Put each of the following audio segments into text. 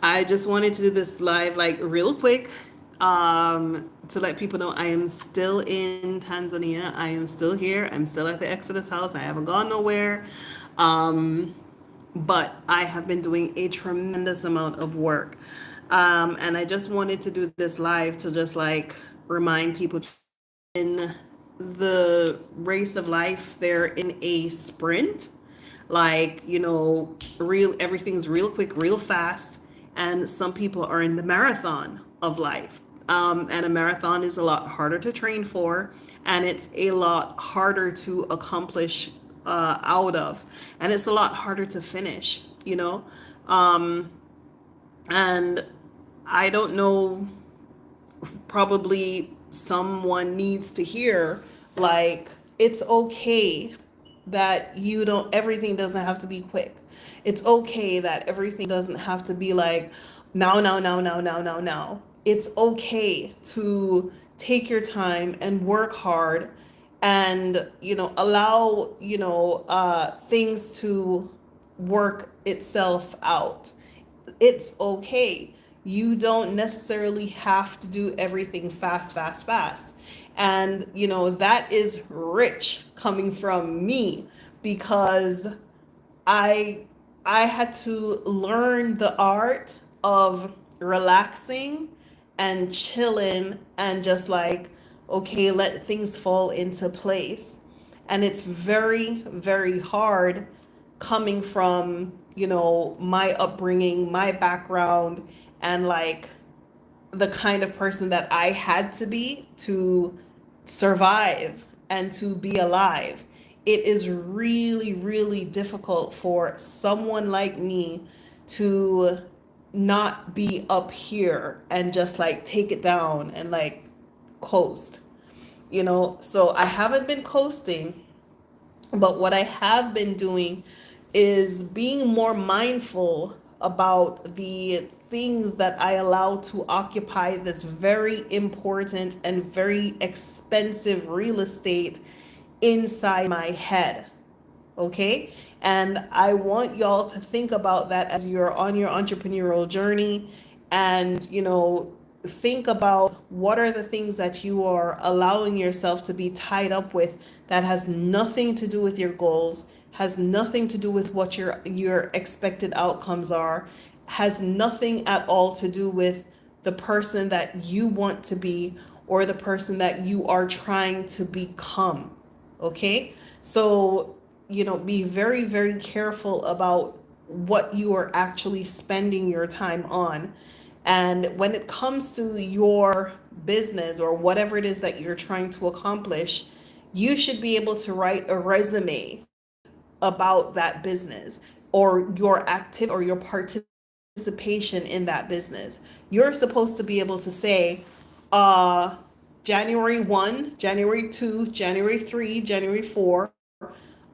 I just wanted to do this live like real quick to let people know I am still in Tanzania. I am still here. I'm still at the Exodus house. I haven't gone nowhere. Um, but I have been doing a tremendous amount of work. And I just wanted to do this live to just like remind people in the race of life, they're in a sprint. Like, real everything's real quick, real fast. And some people are in the marathon of life. And a marathon is a lot harder to train for, and it's a lot harder to accomplish out of, and it's a lot harder to finish. And I don't know, probably someone needs to hear like it's okay that you don't everything doesn't have to be quick. It's okay that everything doesn't have to be like now. It's okay to take your time and work hard and allow things to work itself out. It's okay. You don't necessarily have to do everything fast, fast, fast. And, that is rich coming from me because I I had to learn the art of relaxing and chilling and just like, okay, let things fall into place. And it's very, very hard coming from, my upbringing, my background, and like the kind of person that I had to be to survive and to be alive. It is really, really difficult for someone like me to not be up here and just like take it down and like coast, So I haven't been coasting, but what I have been doing is being more mindful about the things that I allow to occupy this very important and very expensive real estate inside my head. Okay? And I want y'all to think about that as you're on your entrepreneurial journey and, think about what are the things that you are allowing yourself to be tied up with that has nothing to do with your goals, has nothing to do with what your expected outcomes are, has nothing at all to do with the person that you want to be or the person that you are trying to become. Okay? So, be very, very careful about what you are actually spending your time on. And when it comes to your business or whatever it is that you're trying to accomplish, you should be able to write a resume about that business or your activity or your participation in that business. You're supposed to be able to say, January 1, January 2, January 3, January 4,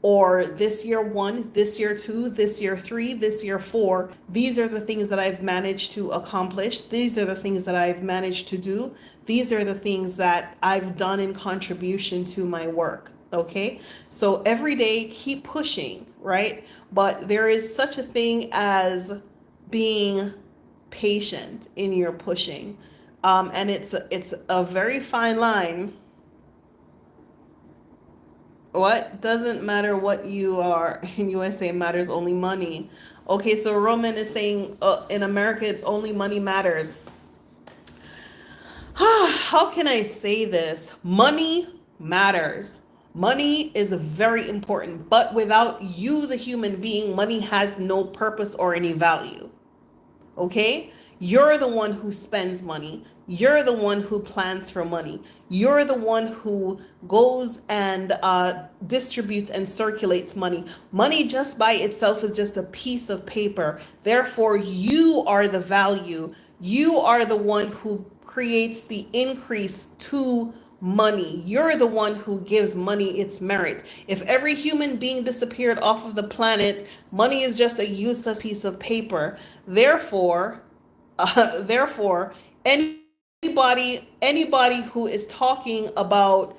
or this year 1, this year 2, this year 3, this year 4. These are the things that I've managed to accomplish. These are the things that I've managed to do. These are the things that I've done in contribution to my work. Okay? So every day, keep pushing, right? But there is such a thing as being patient in your pushing. And it's a very fine line. What doesn't matter what you are in USA matters only money. Okay, so Roman is saying in America only money matters. How can I say this? Money matters. Money is very important, but without you, the human being, money has no purpose or any value. Okay? You're the one who spends money. You're the one who plans for money. You're the one who goes and distributes and circulates money. Money just by itself is just a piece of paper. Therefore, you are the value. You are the one who creates the increase to money. You're the one who gives money its merit. If every human being disappeared off of the planet, money is just a useless piece of paper. Therefore, anybody who is talking about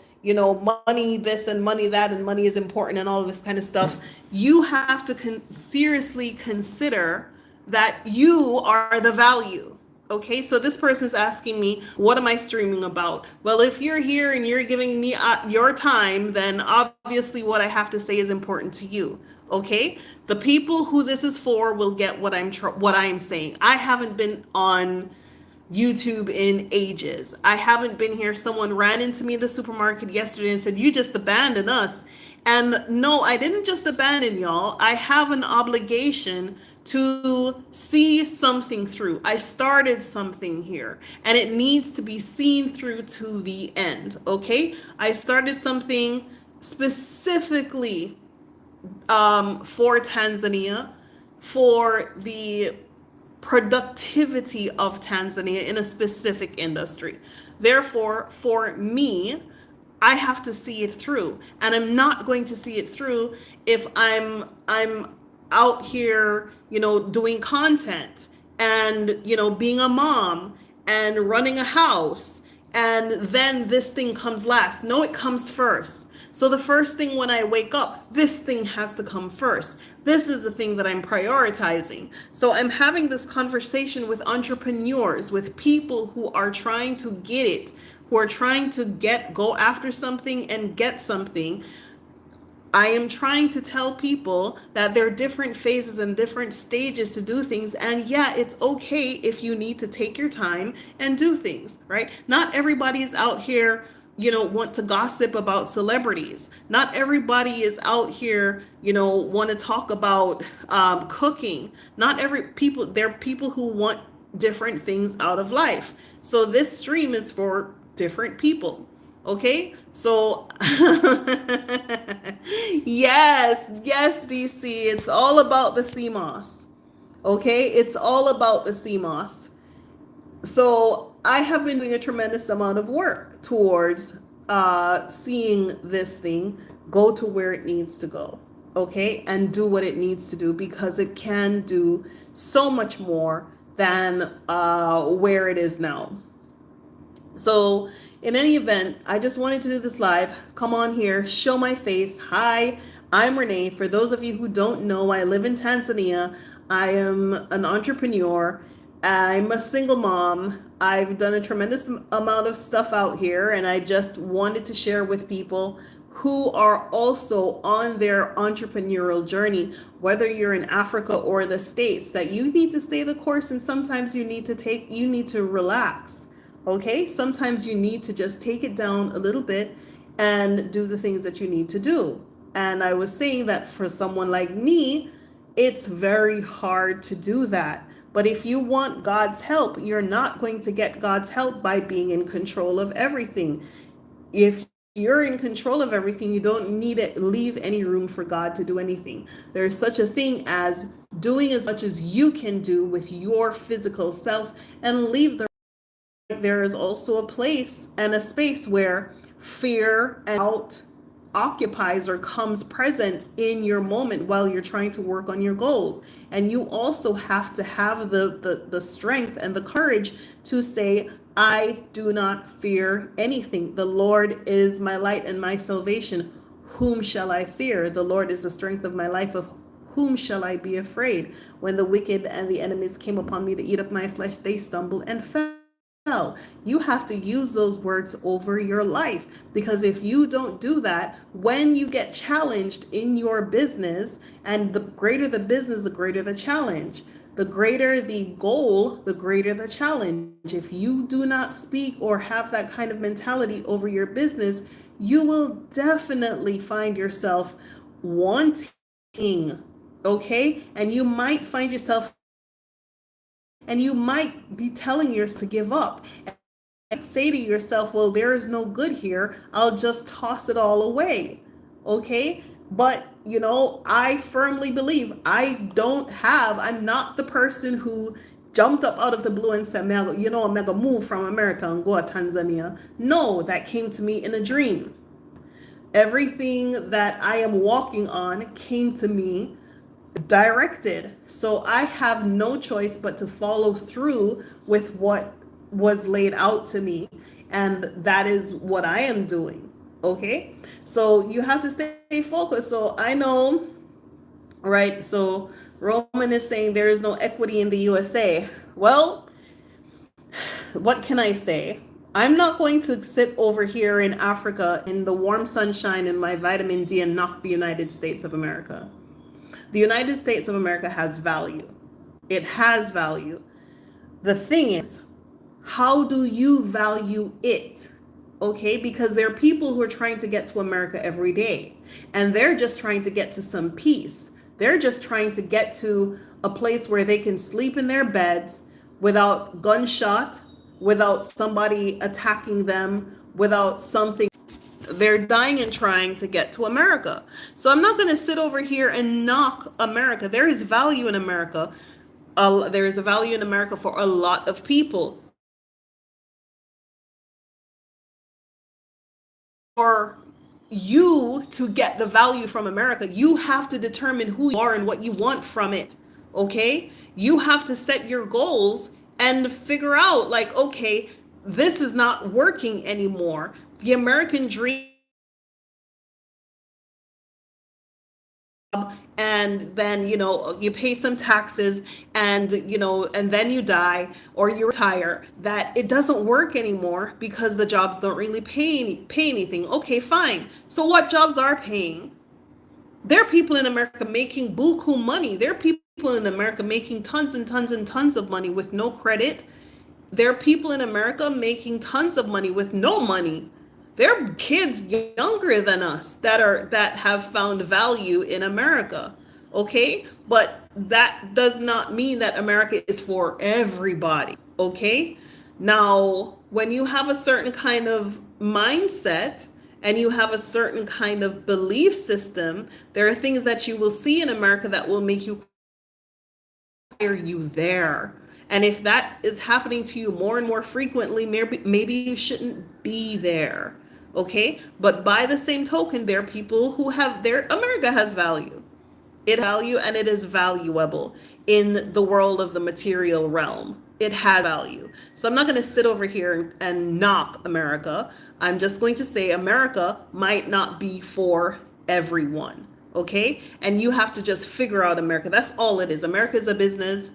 money this and money that and money is important and all of this kind of stuff, you have to seriously consider that you are the value. Okay, so this person is asking me, what am I streaming about? Well, if you're here and you're giving me your time, then obviously what I have to say is important to you. Okay, the people who this is for will get what I'm saying. I haven't been on YouTube in ages. I haven't been here. Someone ran into me in the supermarket yesterday and said, "You just abandoned us." And no, I didn't just abandon y'all. I have an obligation to see something through. I started something here and it needs to be seen through to the end. Okay? I started something specifically for Tanzania, for the productivity of Tanzania in a specific industry. Therefore, for me, I have to see it through, and I'm not going to see it through if I'm out here, doing content and, being a mom and running a house, and then this thing comes last. No, it comes first. So the first thing when I wake up, this thing has to come first. This is the thing that I'm prioritizing. So I'm having this conversation with entrepreneurs, with people who are trying to get it, who are trying to go after something and get something. I am trying to tell people that there are different phases and different stages to do things. And yeah, it's okay if you need to take your time and do things, right? Not everybody is out here, want to gossip about celebrities. Not everybody is out here, want to talk about cooking. Not every people, there are people who want different things out of life. So this stream is for different people. Okay, so yes, DC, it's all about the CMOS. Okay, it's all about the CMOS. So I have been doing a tremendous amount of work towards seeing this thing go to where it needs to go. Okay, and do what it needs to do, because it can do so much more than where it is now. So in any event, I just wanted to do this live. Come on here, show my face. Hi, I'm Renee. For those of you who don't know, I live in Tanzania. I am an entrepreneur. I'm a single mom. I've done a tremendous amount of stuff out here, and I just wanted to share with people who are also on their entrepreneurial journey, whether you're in Africa or the States, that you need to stay the course, and sometimes you need to relax. Okay, sometimes you need to just take it down a little bit and do the things that you need to do. And I was saying that for someone like me, it's very hard to do that. But if you want God's help, you're not going to get God's help by being in control of everything. If you're in control of everything, you don't need to leave any room for God to do anything. There's such a thing as doing as much as you can do with your physical self and leave the. There is also a place and a space where fear and doubt occupies or comes present in your moment while you're trying to work on your goals. And you also have to have the strength and the courage to say, I do not fear anything. The Lord is my light and my salvation. Whom shall I fear? The Lord is the strength of my life. Of whom shall I be afraid? When the wicked and the enemies came upon me to eat up my flesh, they stumbled and fell. You have to use those words over your life, because if you don't do that, when you get challenged in your business, and the greater the business, the greater the challenge. The greater the goal, the greater the challenge. If you do not speak or have that kind of mentality over your business, you will definitely find yourself wanting, okay? And you might find yourself, and you might be telling yourself to give up and say to yourself, well, there is no good here. I'll just toss it all away. Okay. But, I firmly believe I'm not the person who jumped up out of the blue and said, I'm mega move from America and go to Tanzania. No, that came to me in a dream. Everything that I am walking on came to me directed. So I have no choice but to follow through with what was laid out to me. And that is what I am doing. Okay. So you have to stay focused. So I know, right? So Roman is saying there is no equity in the USA. Well, what can I say? I'm not going to sit over here in Africa in the warm sunshine in my vitamin D and knock the United States of America. The United States of America has value. It has value. The thing is, how do you value it? Okay, because there are people who are trying to get to America every day, and they're just trying to get to some peace. They're just trying to get to a place where they can sleep in their beds without gunshot, without somebody attacking them, without something. They're dying and trying to get to America. So I'm not going to sit over here and knock America. There is value in America. There is a value in America for a lot of people. For you to get the value from America, you have to determine who you are and what you want from it. Okay? You have to set your goals and figure out, like, okay, this is not working anymore. The American dream, and then you pay some taxes, and and then you die or you retire, that it doesn't work anymore because the jobs don't really pay anything. Okay, fine. So what jobs are paying? There are people in America making buku money. There are people in America making tons and tons and tons of money with no credit. There are people in America making tons of money with no money. There are kids younger than us that have found value in America. Okay? But that does not mean that America is for everybody. Okay? Now, when you have a certain kind of mindset and you have a certain kind of belief system, there are things that you will see in America that will make you there. And if that is happening to you more and more frequently, maybe you shouldn't be there. Okay? But by the same token, there are people who have America has value. It value, and it is valuable in the world of the material realm. It has value. So I'm not going to sit over here and knock America. I'm just going to say America might not be for everyone. Okay? And you have to just figure out America. That's all it is. America is a business,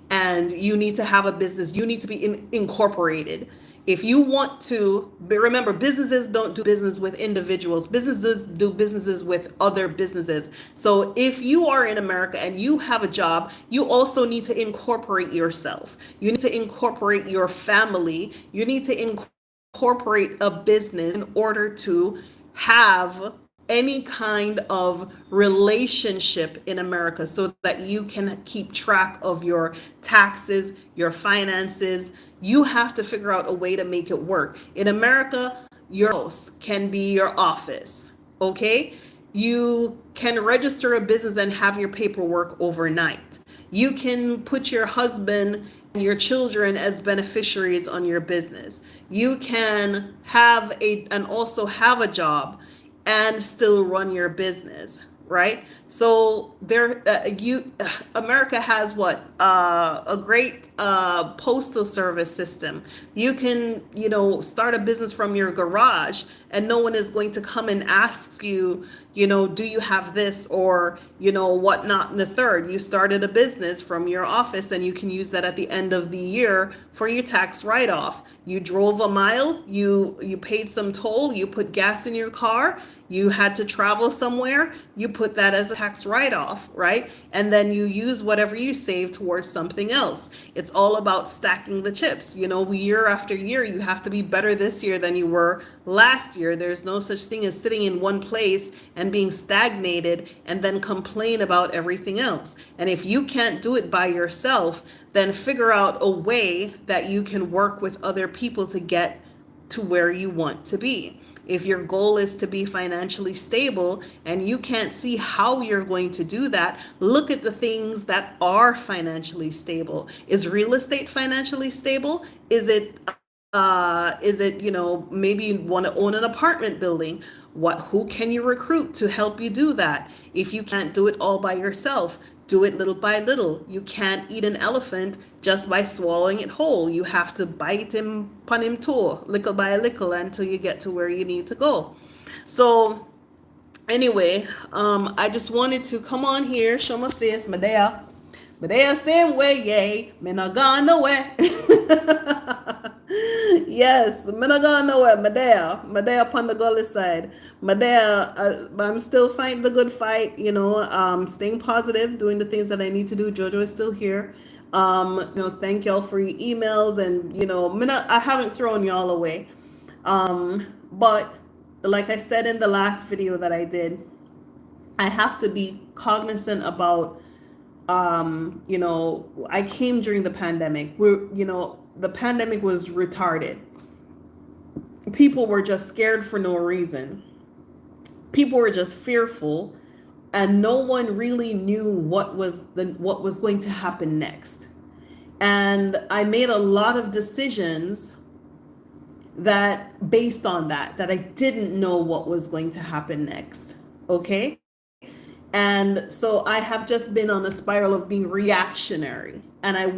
and you need to have a business. You need to be incorporated. If you want to, remember, businesses don't do business with individuals. Businesses do businesses with other businesses. So if you are in America and you have a job, you also need to incorporate yourself. You need to incorporate your family. You need to incorporate a business in order to have any kind of relationship in America, so that you can keep track of your taxes, your finances. You have to figure out a way to make it work. In America, your house can be your office. Okay? You can register a business and have your paperwork overnight. You can put your husband and your children as beneficiaries on your business. You can also have a job and still run your business, right? So America has what, a great postal service system. You can start a business from your garage, and no one is going to come and ask you, do you have this, or what not in the third. You started a business from your office, and you can use that at the end of the year for your tax write-off. You drove a mile, you paid some toll, you put gas in your car, you had to travel somewhere, you put that as a tax write-off, right? And then you use whatever you save towards something else. It's all about stacking the chips. Year after year, you have to be better this year than you were last year. There's no such thing as sitting in one place and being stagnated and then complain about everything else. And if you can't do it by yourself, then figure out a way that you can work with other people to get to where you want to be. If your goal is to be financially stable and you can't see how you're going to do that, look at the things that are financially stable. Is real estate financially stable? Is it maybe you want to own an apartment building? Who can you recruit to help you do that? If you can't do it all by yourself, do it little by little. You can't eat an elephant just by swallowing it whole. You have to bite him, pun him too, little by little, until you get to where you need to go. So anyway, I just wanted to come on here, show my face, my day. Medea same way, yay. Me not gone nowhere. Yes, me not gone nowhere. Medea. Medea upon the gully side. Medea, I'm still fighting the good fight, staying positive, doing the things that I need to do. Jojo is still here. Thank y'all for your emails, and I haven't thrown y'all away. But like I said in the last video that I did, I have to be cognizant about, I came during the pandemic. The pandemic was retarded. People were just scared for no reason. People were just fearful, and no one really knew what was going to happen next. And I made a lot of decisions that based on that I didn't know what was going to happen next. Okay? And so I have just been on a spiral of being reactionary. And I'm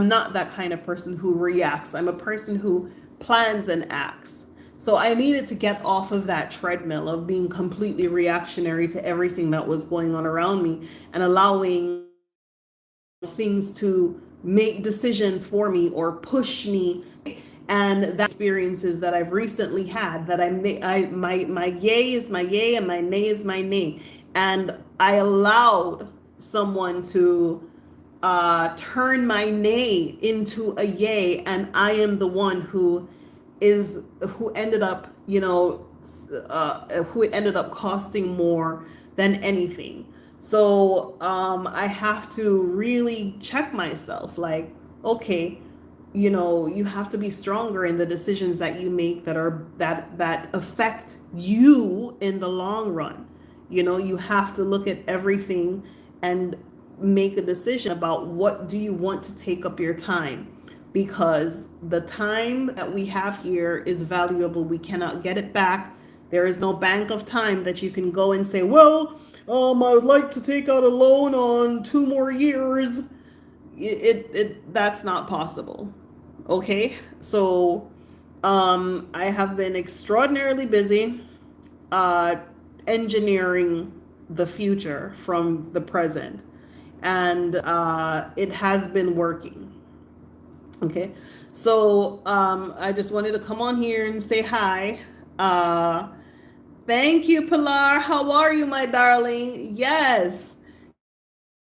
not that kind of person who reacts. I'm a person who plans and acts. So I needed to get off of that treadmill of being completely reactionary to everything that was going on around me, and allowing things to make decisions for me or push me. And that experiences that I've recently had, that my yay is my yay and my nay is my nay. And I allowed someone to turn my nay into a yay, and I am the one who ended up, who ended up costing more than anything. So I have to really check myself, like, okay, you have to be stronger in the decisions that you make that affect you in the long run. You have to look at everything and make a decision about what do you want to take up your time, because the time that we have here is valuable. We cannot get it back. There is no bank of time that you can go and say, well, I would like to take out a loan on 2 more years. That's not possible. Okay, so I have been extraordinarily busy engineering the future from the present, and it has been working. Okay, so I just wanted to come on here and say hi. Thank you, Pilar. How are you, my darling? Yes.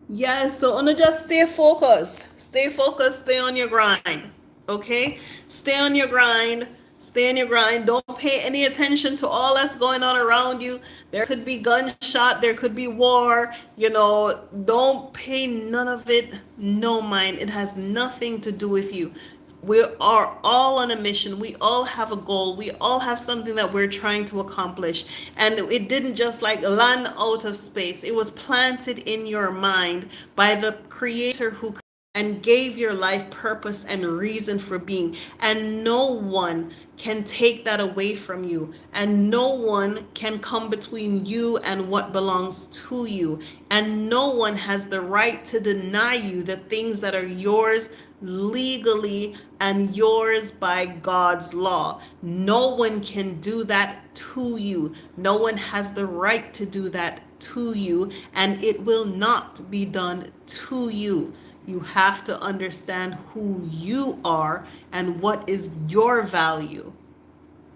Yes, so just stay focused. Stay focused, stay on your grind. Okay? Stay on your grind. Stay on your grind. Don't pay any attention to all that's going on around you. There could be gunshot, there could be war, don't pay none of it no mind. It has nothing to do with you. We are all on a mission. We all have a goal. We all have something that we're trying to accomplish. And it didn't just like land out of space. It was planted in your mind by the creator who and gave your life purpose and reason for being. And no one can take that away from you. And no one can come between you and what belongs to you. And no one has the right to deny you the things that are yours legally and yours by God's law. No one can do that to you. No one has the right to do that to you, and it will not be done to you. You have to understand who you are and what is your value.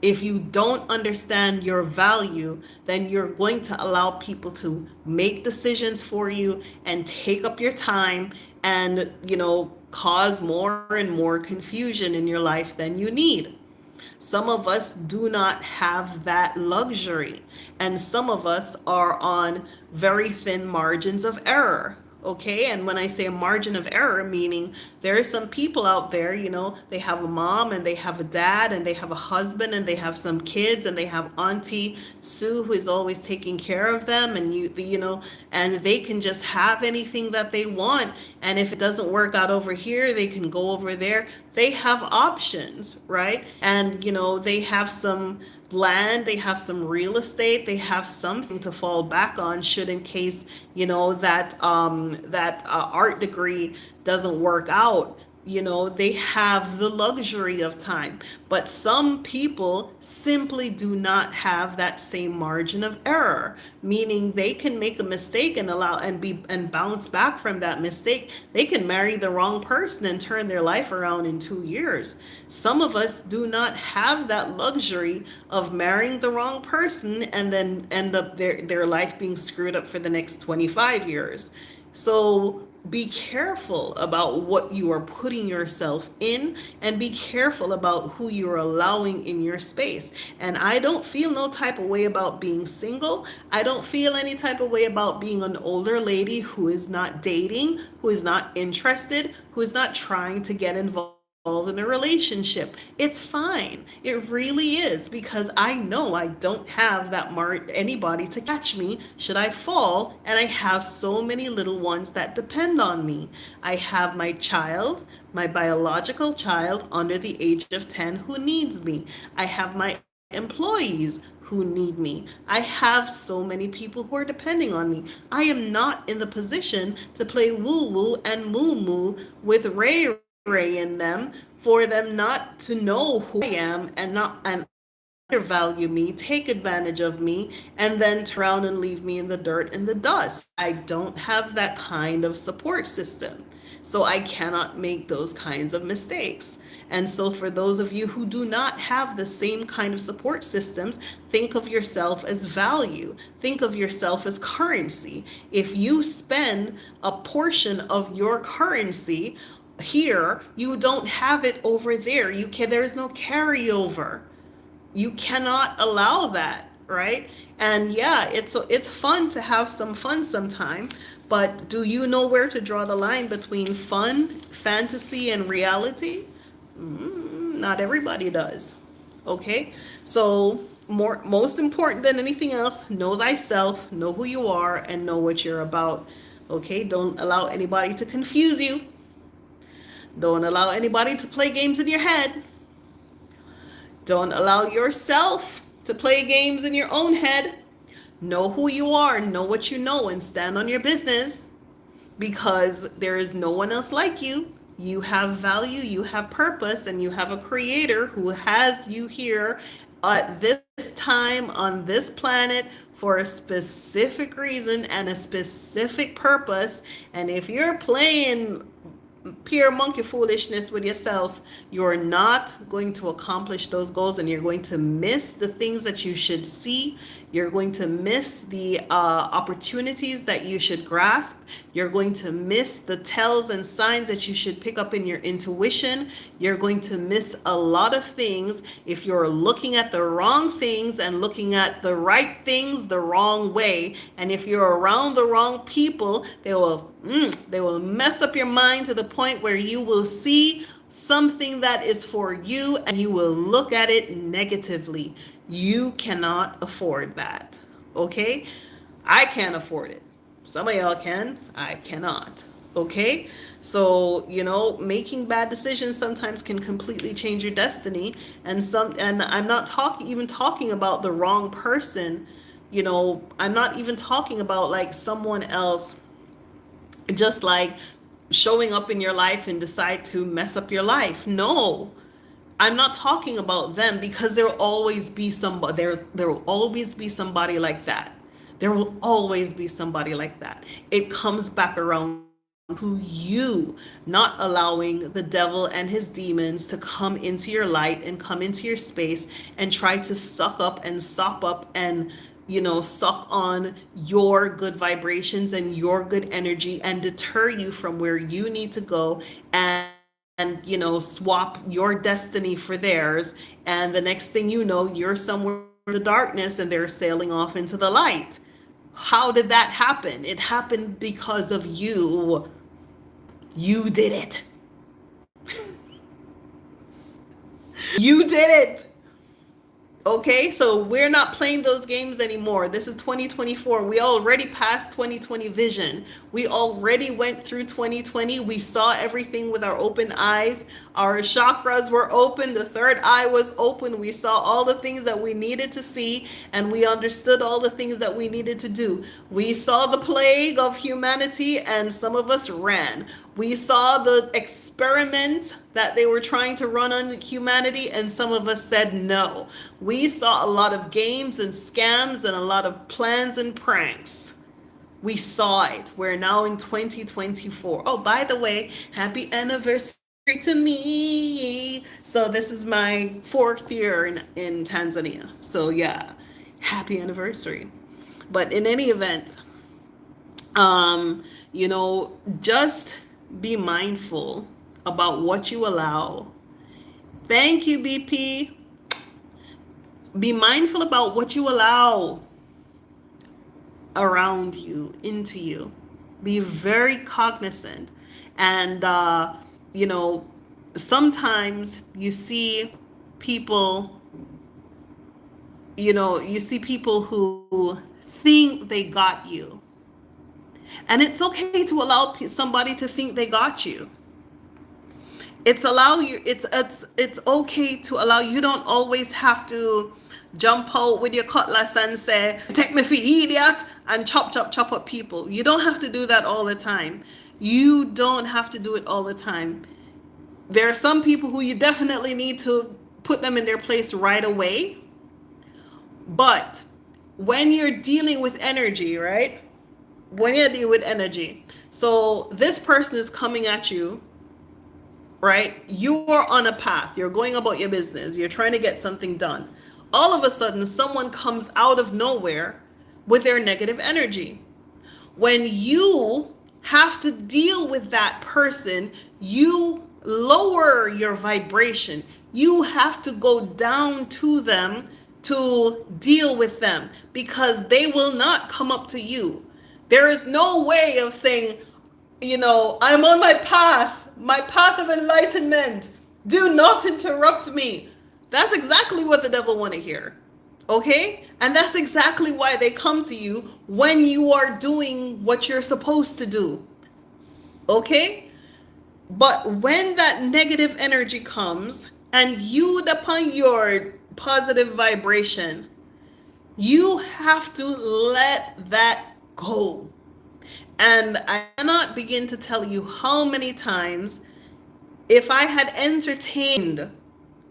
If you don't understand your value, then you're going to allow people to make decisions for you and take up your time and, cause more and more confusion in your life than you need. Some of us do not have that luxury, and some of us are on very thin margins of error. Okay, and when I say a margin of error, meaning there are some people out there, they have a mom and they have a dad and they have a husband and they have some kids and they have Auntie Sue who is always taking care of them, and and they can just have anything that they want. And if it doesn't work out over here, they can go over there. They have options, right? And they have some land, they have some real estate, they have something to fall back on should in case that art degree doesn't work out. They have the luxury of time. But some people simply do not have that same margin of error, meaning they can make a mistake and allow and bounce back from that mistake. They can marry the wrong person and turn their life around in 2 years. Some of us do not have that luxury of marrying the wrong person and then end up their life being screwed up for the next 25 years. So be careful about what you are putting yourself in, and be careful about who you're allowing in your space. And I don't feel no type of way about being single. I don't feel any type of way about being an older lady who is not dating, who is not interested, who is not trying to get involved in a relationship. It's fine. It really is, because I know I don't have anybody to catch me should I fall, and I have so many little ones that depend on me. I have my child, my biological child under the age of 10 who needs me. I have my employees who need me. I have so many people who are depending on me. I am not in the position to play woo woo and moo moo with Ray in them for them not to know who I am and undervalue me, take advantage of me, and then turn around and leave me in the dirt and the dust. I don't have that kind of support system. So I cannot make those kinds of mistakes. And so for those of you who do not have the same kind of support systems, think of yourself as value. Think of yourself as currency. If you spend a portion of your currency here, you don't have it over there. There's no carryover. You cannot allow that, right? And yeah, it's fun to have some fun sometime, but do you know where to draw the line between fun, fantasy, and reality? Not everybody does. Okay? So most important than anything else, know thyself, know who you are, and know what you're about. Okay? Don't allow anybody to confuse you. Don't allow anybody to play games in your head. Don't allow yourself to play games in your own head. Know who you are, know what you know, and stand on your business, because there is no one else like you. You have value, you have purpose, and you have a creator who has you here at this time on this planet for a specific reason and a specific purpose. And if you're playing pure monkey foolishness with yourself, you're not going to accomplish those goals, and you're going to miss the things that you should see. You're going to miss the opportunities that you should grasp. You're going to miss the tells and signs that you should pick up in your intuition. You're going to miss a lot of things if you're looking at the wrong things and looking at the right things the wrong way. And if you're around the wrong people, they will mess up your mind to the point where you will see something that is for you and you will look at it negatively. You cannot afford that. Okay? I can't afford it. Some of y'all can. I cannot. Okay? So, making bad decisions sometimes can completely change your destiny. And I'm not talking about the wrong person. I'm not even talking about like someone else just like showing up in your life and decide to mess up your life. No, I'm not talking about them, because there will always be somebody. There will always be somebody like that. There will always be somebody like that. It comes back around to you not allowing the devil and his demons to come into your light and come into your space and try to suck up and sop up and suck on your good vibrations and your good energy and deter you from where you need to go, and swap your destiny for theirs. And the next thing you know, you're somewhere in the darkness and they're sailing off into the light. How did that happen? It happened because of you. You did it. You did it. Okay, so we're not playing those games anymore. This is 2024. We already passed 2020 vision. We already went through 2020. We saw everything with our open eyes. Our chakras were open. The third eye was open. We saw all the things that we needed to see, and we understood all the things that we needed to do. We saw the plague of humanity, and some of us ran. We saw the experiment that they were trying to run on humanity, and some of us said no. We saw a lot of games and scams and a lot of plans and pranks. We saw it. We're now in 2024. Oh, by the way, happy anniversary to me. So this is my 4th year in Tanzania. So yeah, happy anniversary. But in any event, just be mindful about what you allow. Thank you, BP. Be mindful about what you allow around you, into you. Be very cognizant. And, sometimes you see people, who think they got you. And it's okay to allow somebody to think they got you. It's okay to allow. You don't always have to jump out with your cutlass and say, take me for idiot, and chop up people. You don't have to do that all the time. You don't have to do it all the time. There are some people who you definitely need to put them in their place right away. But when you're dealing with energy, right? When you deal with energy, so this person is coming at you, right? You are on a path. You're going about your business. You're trying to get something done. All of a sudden, someone comes out of nowhere with their negative energy. When you have to deal with that person, you lower your vibration. You have to go down to them to deal with them, because they will not come up to you. There is no way of saying, I'm on my path of enlightenment. Do not interrupt me. That's exactly what the devil want to hear. Okay? And that's exactly why they come to you when you are doing what you're supposed to do. Okay? But when that negative energy comes and you, upon your positive vibration, you have to let that go. And I cannot begin to tell you how many times, if I had entertained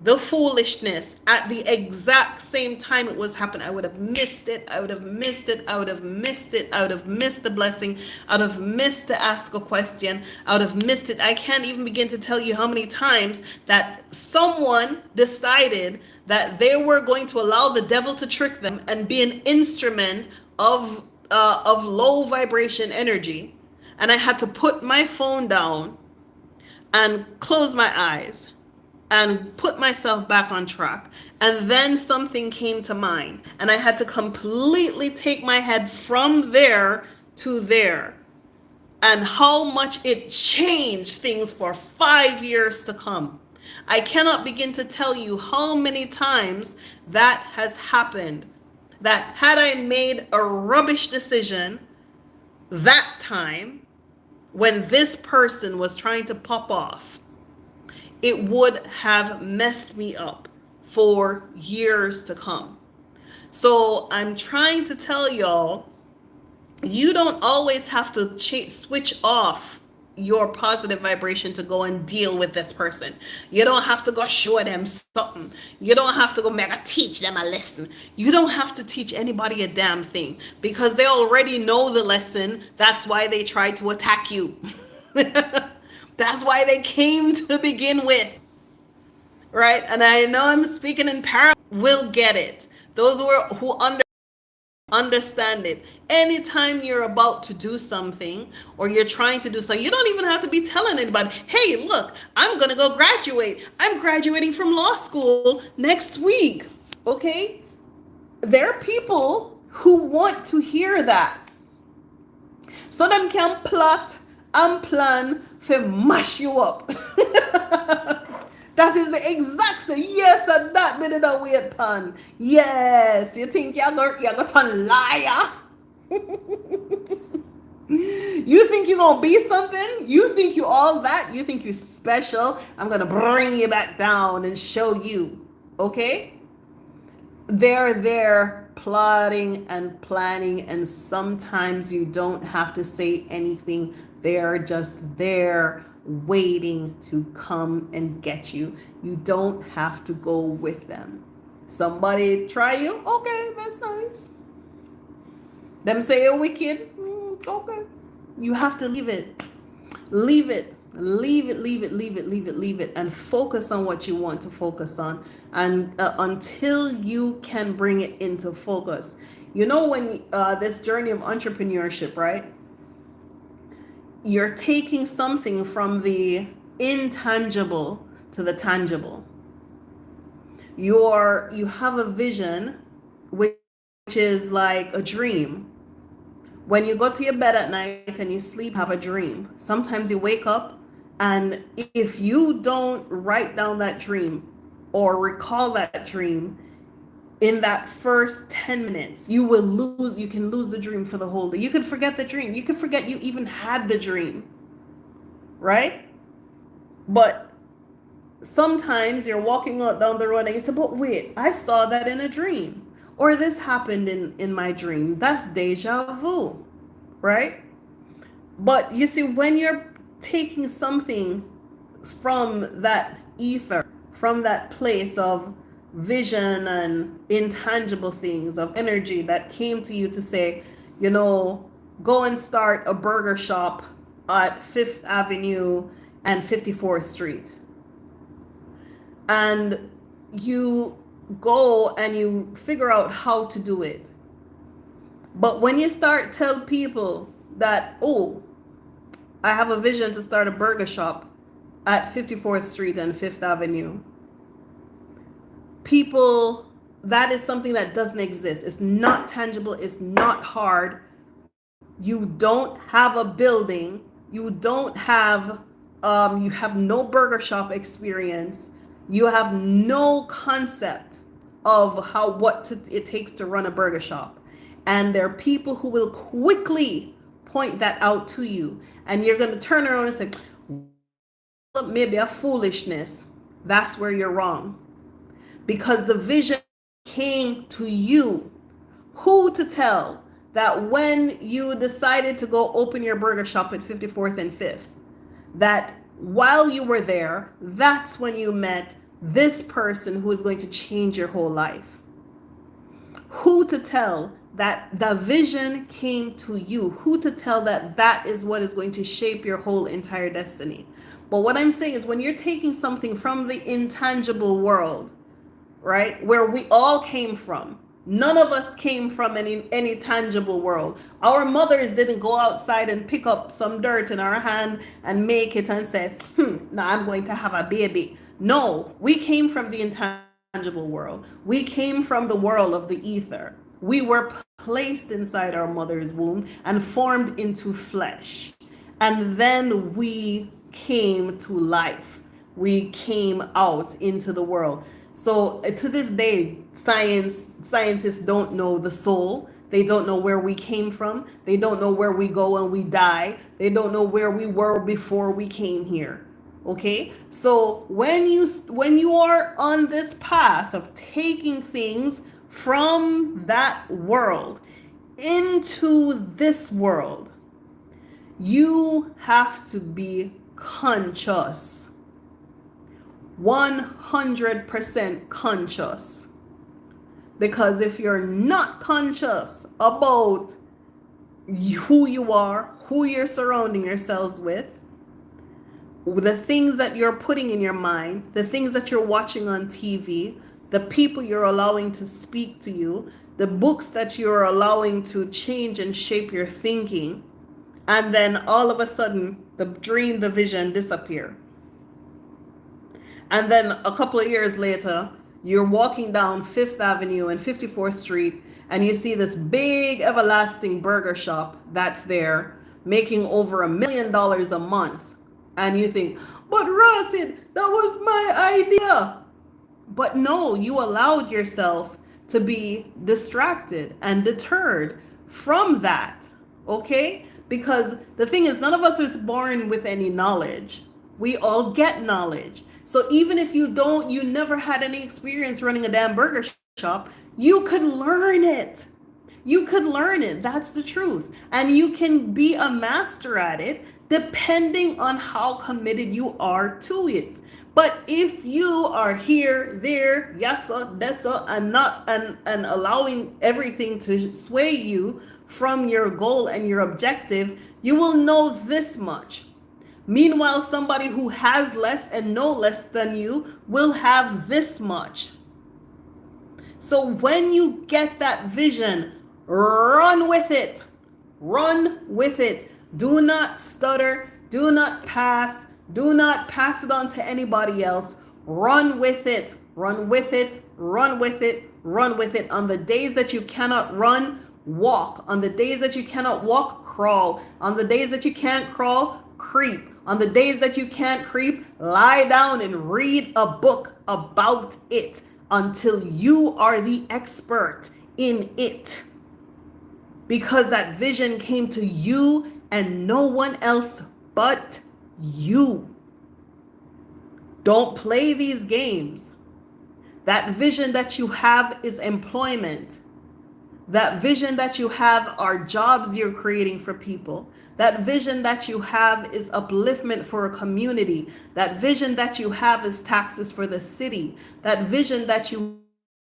the foolishness at the exact same time it was happening, I would have missed it. I would have missed it. I would have missed it. I would have missed the blessing. I would have missed to ask a question. I would have missed it. I can't even begin to tell you how many times that someone decided that they were going to allow the devil to trick them and be an instrument of low vibration energy. And I had to put my phone down and close my eyes and put myself back on track. And then something came to mind, and I had to completely take my head from there to there. And how much it changed things for 5 years to come. I cannot begin to tell you how many times that has happened. That had I made a rubbish decision that time when this person was trying to pop off, it would have messed me up for years to come. So I'm trying to tell y'all, you don't always have to switch off your positive vibration to go and deal with this person. You don't have to go show them something. You don't have to go teach them a lesson. You don't have to teach anybody a damn thing, because they already know the lesson. That's why they tried to attack you. That's why they came to begin with, right? And I know I'm speaking in parallel. Will get it. Those who understand it. Anytime you're about to do something, or you're trying to do something, you don't even have to be telling anybody, hey, look, I'm going to go graduate. I'm graduating from law school next week. Okay? There are people who want to hear that, so them can plot and plan to mash you up. That is the exact same. Yes, and that bit of the weight pan. Yes, you think you're going to liar? You think you're going to be something? You think you all that? You think you're special? I'm going to bring you back down and show you. Okay? They're there plotting and planning, and sometimes you don't have to say anything They are just there waiting to come and get you. You don't have to go with them. Somebody try you? Okay, that's nice. Them say you're wicked? Okay. You have to leave it. Leave it. Leave it, leave it, leave it, leave it, leave it, and focus on what you want to focus on. And until you can bring it into focus. You know, when this journey of entrepreneurship, right? You're taking something from the intangible to the tangible. You have a vision, which is like a dream. When you go to your bed at night and you sleep, have a dream. Sometimes you wake up, and if you don't write down that dream or recall that dream in that first 10 minutes, you can lose the dream for the whole day. You could forget the dream. You could forget you even had the dream, right? But sometimes you're walking out down the road and you say, but wait, I saw that in a dream. Or this happened in my dream. That's deja vu, right? But you see, when you're taking something from that ether, from that place of vision and intangible things, of energy that came to you to say, go and start a burger shop at 5th Avenue and 54th Street. And you go and you figure out how to do it. But when you start tell people that, oh, I have a vision to start a burger shop at 54th Street and 5th Avenue, people, that is something that doesn't exist. It's not tangible. It's not hard. You don't have a building. You don't have, you have no burger shop experience. You have no concept of it takes to run a burger shop. And there are people who will quickly point that out to you. And you're going to turn around and say, well, maybe a foolishness. That's where you're wrong. Because the vision came to you. Who to tell that when you decided to go open your burger shop at 54th and 5th, that while you were there, that's when you met this person who is going to change your whole life? Who to tell that the vision came to you? Who to tell that that is what is going to shape your whole entire destiny? But what I'm saying is, when you're taking something from the intangible world, right, where we all came from, none of us came from any tangible world. Our mothers didn't go outside and pick up some dirt in our hand and make it and say, now I'm going to have a baby. No, we came from the intangible world. We came from the world of the ether. We were placed inside our mother's womb and formed into flesh. And then we came to life. We came out into the world. So to this day, scientists don't know the soul. They don't know where we came from. They don't know where we go when we die. They don't know where we were before we came here. Okay? So when you are on this path of taking things from that world into this world, you have to be conscious. 100% conscious. Because if you're not conscious about who you are, who you're surrounding yourselves with, the things that you're putting in your mind, the things that you're watching on TV, the people you're allowing to speak to you, the books that you're allowing to change and shape your thinking, and then all of a sudden the dream, the vision disappear. And then a couple of years later, you're walking down 5th Avenue and 54th Street, and you see this big everlasting burger shop that's there making over $1 million a month. And you think, but Rotted, that was my idea. But no, you allowed yourself to be distracted and deterred from that. Okay? Because the thing is, none of us is born with any knowledge. We all get knowledge. So even if you never had any experience running a damn burger shop, you could learn it. You could learn it. That's the truth. And you can be a master at it depending on how committed you are to it. But if you are here, there, yasa, desa, and not and allowing everything to sway you from your goal and your objective, you will know this much. Meanwhile, somebody who has less and know less than you will have this much. So when you get that vision, run with it. Run with it. Do not stutter. Do not pass. Do not pass it on to anybody else. Run with it. Run with it. Run with it. Run with it. On the days that you cannot run, walk. On the days that you cannot walk, crawl. On the days that you can't crawl, creep. On the days that you can't creep, lie down and read a book about it until you are the expert in it. Because that vision came to you and no one else but you. Don't play these games. That vision that you have is employment. That vision that you have are jobs you're creating for people. That vision that you have is upliftment for a community. That vision that you have is taxes for the city. That vision that you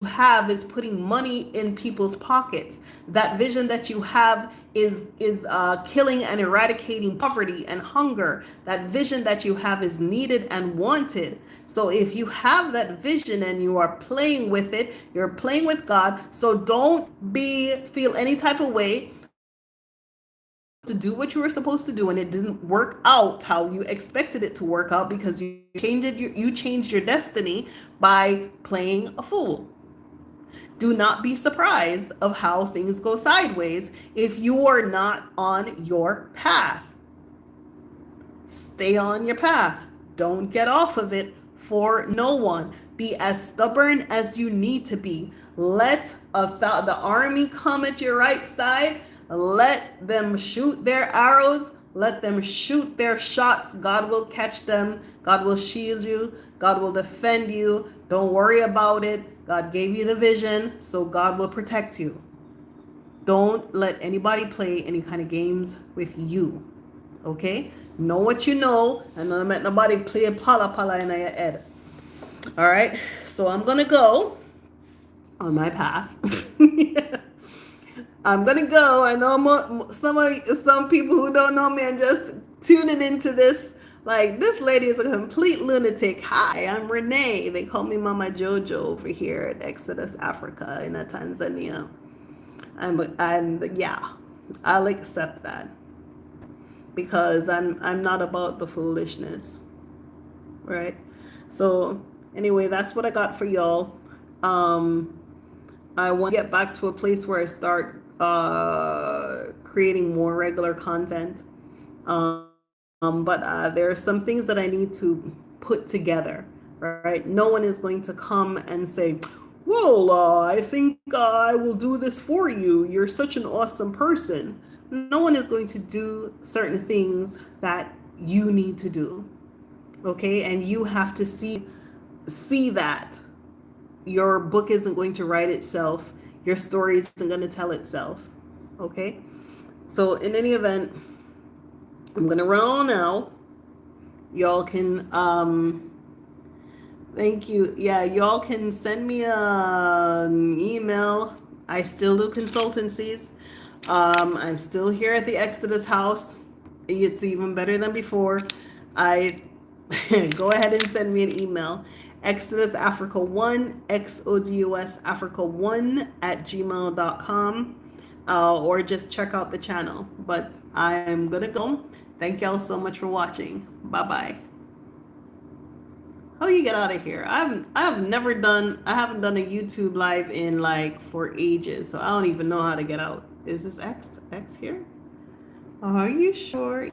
have is putting money in people's pockets. That vision that you have is killing and eradicating poverty and hunger. That vision that you have is needed and wanted. So if you have that vision and you are playing with it, you're playing with God. So don't feel any type of way to do what you were supposed to do and it didn't work out how you expected it to work out because you changed your destiny by playing a fool. Do not be surprised of how things go sideways if you are not on your path. Stay on your path. Don't get off of it for no one. Be as stubborn as you need to be. Let the army come at your right side. Let them shoot their arrows. Let them shoot their shots. God will catch them. God will shield you. God will defend you. Don't worry about it. God gave you the vision, so God will protect you. Don't let anybody play any kind of games with you. Okay? Know what you know, and don't let nobody play pala pala in your head. All right? So I'm going to go on my path. I'm going to go. I know some people who don't know me and just tuning into this. Like, this lady is a complete lunatic. Hi, I'm Renee. They call me Mama Jojo over here at Xodus Africa in Tanzania. And yeah, I'll accept that because I'm not about the foolishness, right? So anyway, that's what I got for y'all. I want to get back to a place where I start creating more regular content. But there are some things that I need to put together, right? No one is going to come and say, well, I think I will do this for you. You're such an awesome person. No one is going to do certain things that you need to do, okay? And you have to see that. Your book isn't going to write itself. Your story isn't going to tell itself, okay? So in any event, I'm going to run on now. Y'all can, thank you. Yeah, y'all can send me an email. I still do consultancies. I'm still here at the Exodus house. It's even better than before. Go ahead and send me an email. Exodus Africa 1, Xodus Africa 1 @gmail.com. Or just check out the channel. But I'm going to go. Thank y'all so much for watching. Bye-bye. How do you get out of here? I haven't done a YouTube live in for ages, so I don't even know how to get out. Is this X here? Are you sure?